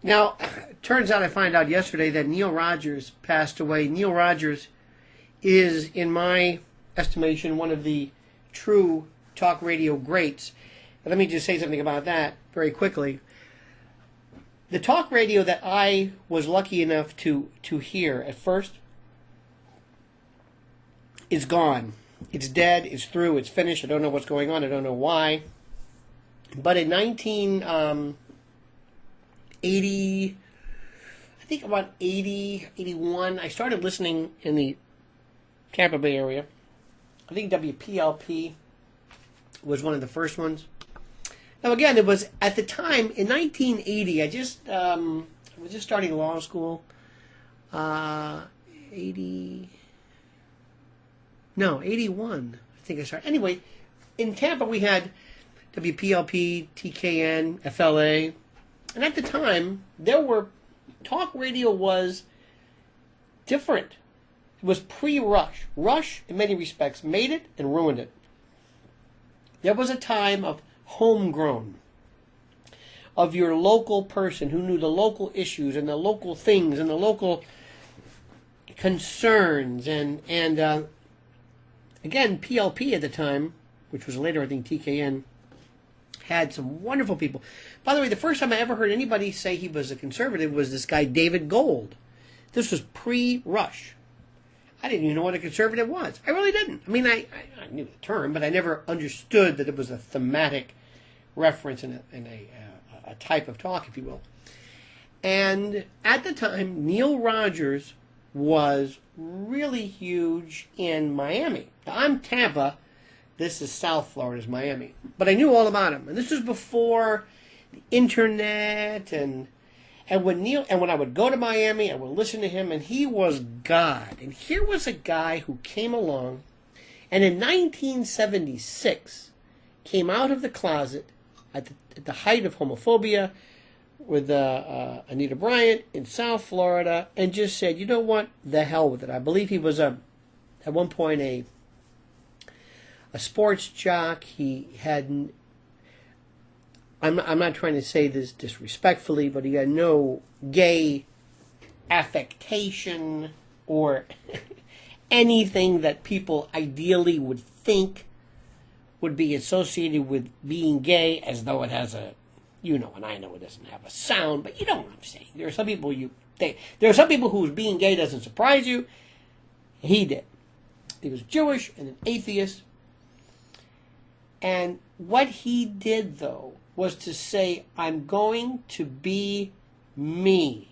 Now, turns out I found out yesterday that Neil Rogers passed away. Neil Rogers is, in my estimation, one of the true talk radio greats. And let me just say something about that very quickly. The talk radio that I was lucky enough to hear at first is gone. It's dead. It's through. It's finished. I don't know what's going on. I don't know why. But in 1980, I think about 80, 81, I started listening in the Tampa Bay area. I think WPLP was one of the first ones. Now, again, it was at the time in 1980. I was just starting law school. 81. I think I started. Anyway, in Tampa we had WPLP, TKN, FLA, and at the time talk radio was different. It was pre-Rush. Rush, in many respects, made it and ruined it. There was a time of homegrown, of your local person who knew the local issues and the local things and the local concerns. And again, PLP at the time, which was later, I think, TKN, had some wonderful people. By the way, the first time I ever heard anybody say he was a conservative was this guy, David Gold. This was pre-Rush. I didn't even know what a conservative was. I really didn't. I mean, I knew the term, but I never understood that it was a thematic reference in a type of talk, if you will. And at the time, Neil Rogers was really huge in Miami. Now, I'm Tampa. This is South Florida's Miami. But I knew all about him. And this was before the internet and when I would go to Miami, I would listen to him, and he was God. And here was a guy who came along, and in 1976, came out of the closet at the height of homophobia with Anita Bryant in South Florida, and just said, you know what, the hell with it. I believe he was at one point a sports jock. He had... I'm not trying to say this disrespectfully, but he had no gay affectation or anything that people ideally would think would be associated with being gay, as though it has a, and I know it doesn't have a sound, but you know what I'm saying. There are some people there are some people whose being gay doesn't surprise you. He did. He was Jewish and an atheist. And what he did, though, was to say, I'm going to be me.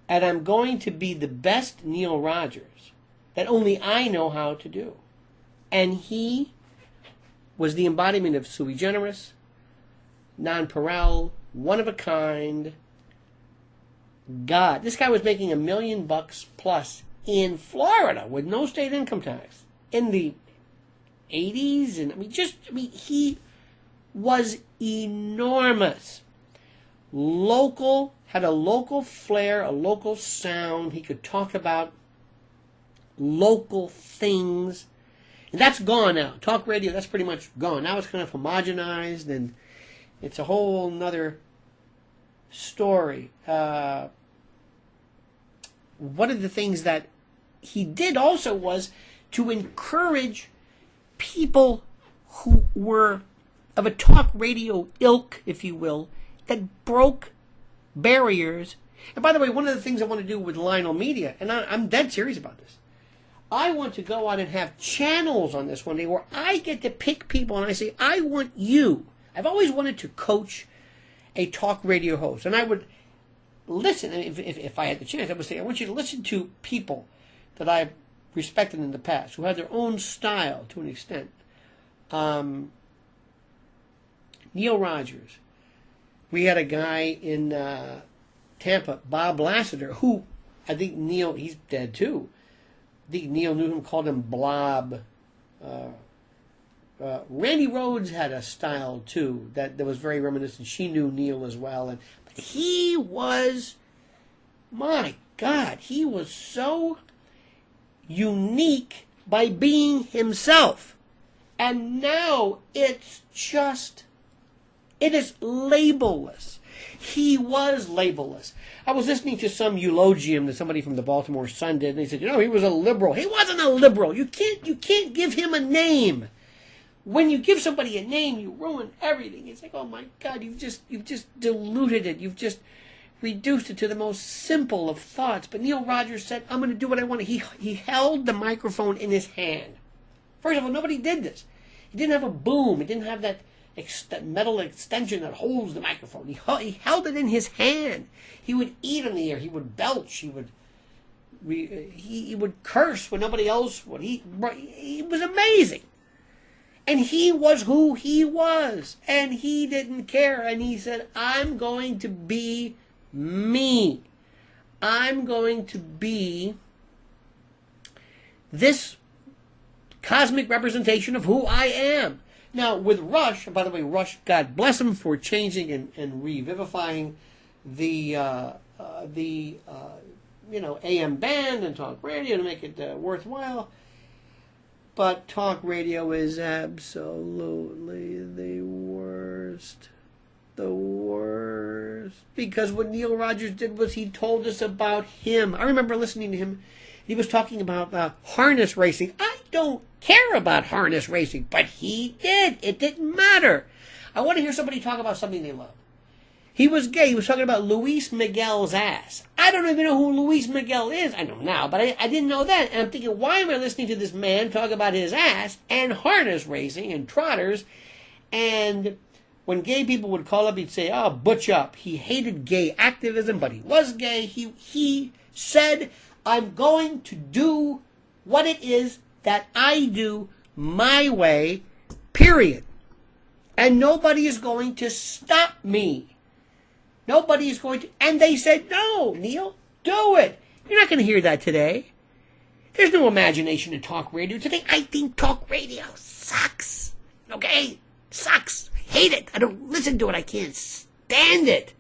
And I'm going to be the best Neil Rogers that only I know how to do. And he was the embodiment of sui generis, nonpareil, one of a kind, God. This guy was making $1 million plus in Florida with no state income tax in the 80s. And he was enormous. Local, had a local flair, a local sound. He could talk about local things. And that's gone now. Talk radio, that's pretty much gone. Now it's kind of homogenized, and it's a whole nother story. One of the things that he did also was to encourage people who were of a talk radio ilk, if you will, that broke barriers. And by the way, one of the things I want to do with Lionel Media, and I'm dead serious about this, I want to go out and have channels on this one day where I get to pick people and I say, I want you. I've always wanted to coach a talk radio host. And I would listen, and if I had the chance, I would say, I want you to listen to people that I've respected in the past, who had their own style to an extent. Neil Rogers. We had a guy in Tampa, Bob Lassiter, who I think Neil, he's dead too. I think Neil knew him, called him Blob. Randy Rhodes had a style too that was very reminiscent. She knew Neil as well. But he was, my God, he was so unique by being himself. And now it is labelless. He was labelless. I was listening to some eulogium that somebody from the Baltimore Sun did, and they said, he was a liberal. He wasn't a liberal. You can't give him a name. When you give somebody a name, you ruin everything. It's like, oh my God, you've just diluted it. You've just reduced it to the most simple of thoughts. But Neil Rogers said, I'm going to do what I want. He held the microphone in his hand. First of all, nobody did this. He didn't have a boom. He didn't have that metal extension that holds the microphone. He held it in his hand. He would eat in the air. He would belch. He would curse when nobody else would. He was amazing. And he was who he was. And he didn't care. And he said, I'm going to be me. I'm going to be this cosmic representation of who I am. Now, with Rush, and by the way, Rush, God bless him for changing and revivifying the AM band and talk radio to make it worthwhile. But talk radio is absolutely the worst. The worst. Because what Neil Rogers did was he told us about him. I remember listening to him. He was talking about harness racing. I don't care about harness racing, but he did. It didn't matter. I want to hear somebody talk about something they love. He was gay. He was talking about Luis Miguel's ass. I don't even know who Luis Miguel is. I know now, but I didn't know that. And I'm thinking, why am I listening to this man talk about his ass and harness racing and trotters? And when gay people would call up, he'd say, oh, butch up. He hated gay activism, but he was gay. He said, I'm going to do what it is that I do my way, period. And nobody is going to stop me. Nobody is going to. And they said, no, Neil, do it. You're not going to hear that today. There's no imagination in talk radio today. I think talk radio sucks. Okay? Sucks. I hate it. I don't listen to it. I can't stand it.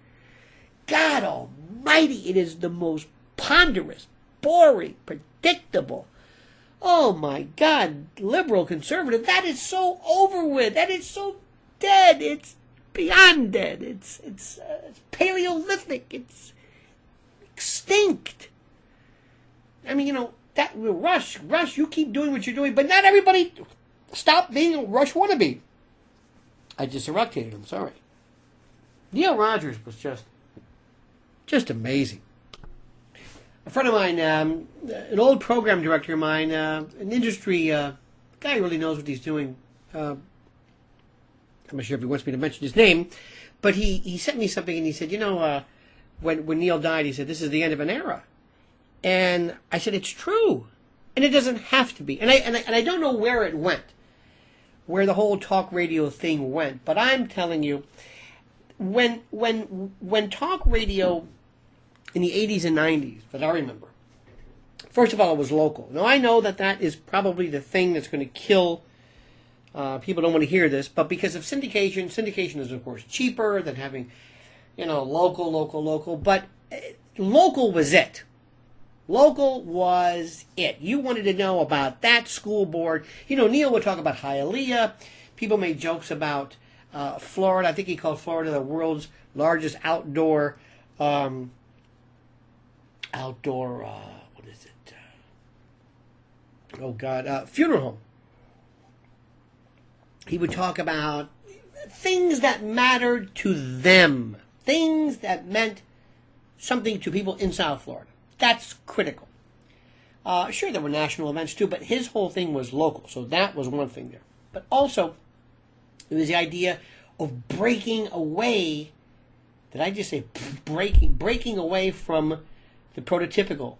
God almighty, it is the most ponderous, boring, predictable. Oh my God, liberal, conservative, that is so over with. That is so dead. It's beyond dead. It's Paleolithic. It's extinct. I mean, that Rush, you keep doing what you're doing, but not everybody stop being a Rush wannabe. I just erupted him, sorry. Neil Rogers was just amazing. A friend of mine, an old program director of mine, an industry guy who really knows what he's doing. I'm not sure if he wants me to mention his name, but he sent me something and he said, when Neil died, he said, this is the end of an era. And I said, it's true. And it doesn't have to be. And I don't know where it went, where the whole talk radio thing went. But I'm telling you, when talk radio in the 80s and 90s, that I remember, first of all, it was local. Now, I know that is probably the thing that's going to kill. People don't want to hear this, but because of syndication is, of course, cheaper than having, local. But local was it. Local was it. You wanted to know about that school board. Neil would talk about Hialeah. People made jokes about Florida. I think he called Florida the world's largest outdoor, what is it? Funeral home. He would talk about things that mattered to them. Things that meant something to people in South Florida. That's critical. Sure, there were national events too, but his whole thing was local. So that was one thing there. But also, it was the idea of breaking away. Did I just say breaking away from the prototypical?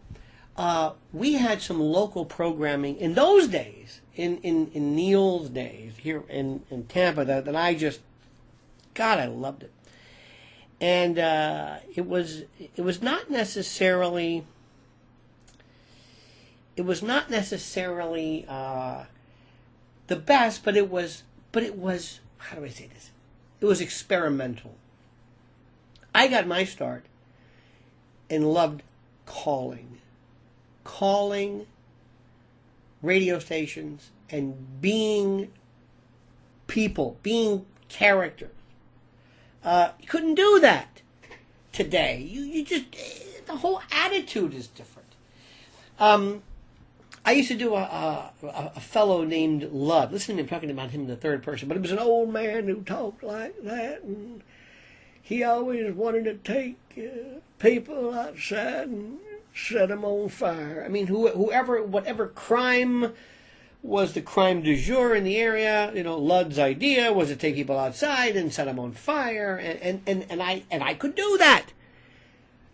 We had some local programming in those days, in Neil's days here in Tampa, that I just, God, I loved it. And it was not necessarily the best, but it was how do I say this? It was experimental. I got my start and loved calling radio stations and being people, being characters. You couldn't do that today. You just, the whole attitude is different. I used to do a fellow named Ludd. Listen to me, I'm talking about him in the third person, but it was an old man who talked like that, and he always wanted to take people outside and set them on fire. I mean, whatever crime was the crime du jour in the area, Ludd's idea was to take people outside and set them on fire, and I could do that.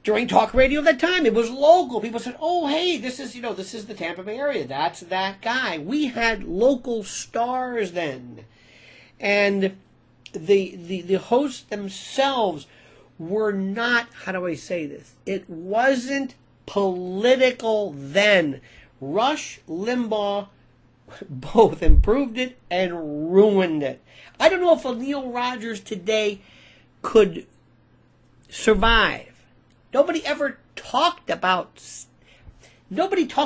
During talk radio at that time, it was local. People said, "Oh, hey, this is the Tampa Bay area. That's that guy." We had local stars then, and the hosts themselves were not. How do I say this? It wasn't political then. Rush, Limbaugh, both improved it and ruined it. I don't know if a Neil Rogers today could survive. Nobody talks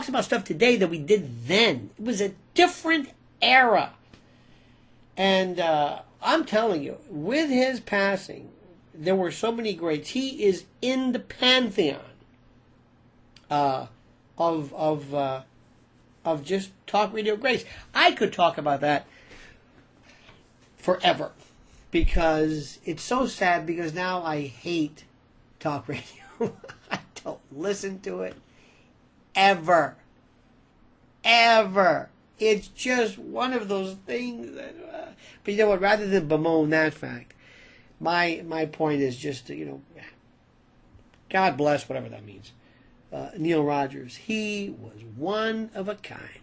about stuff today that we did then. It was a different era. And I'm telling you, with his passing, there were so many greats. He is in the pantheon of just talk radio greats. I could talk about that forever because it's so sad, because now I hate talk radio. I don't listen to it ever. It's just one of those things that, but you know what, rather than bemoan that fact, my point is just to, God bless, whatever that means. Neil Rogers, he was one of a kind.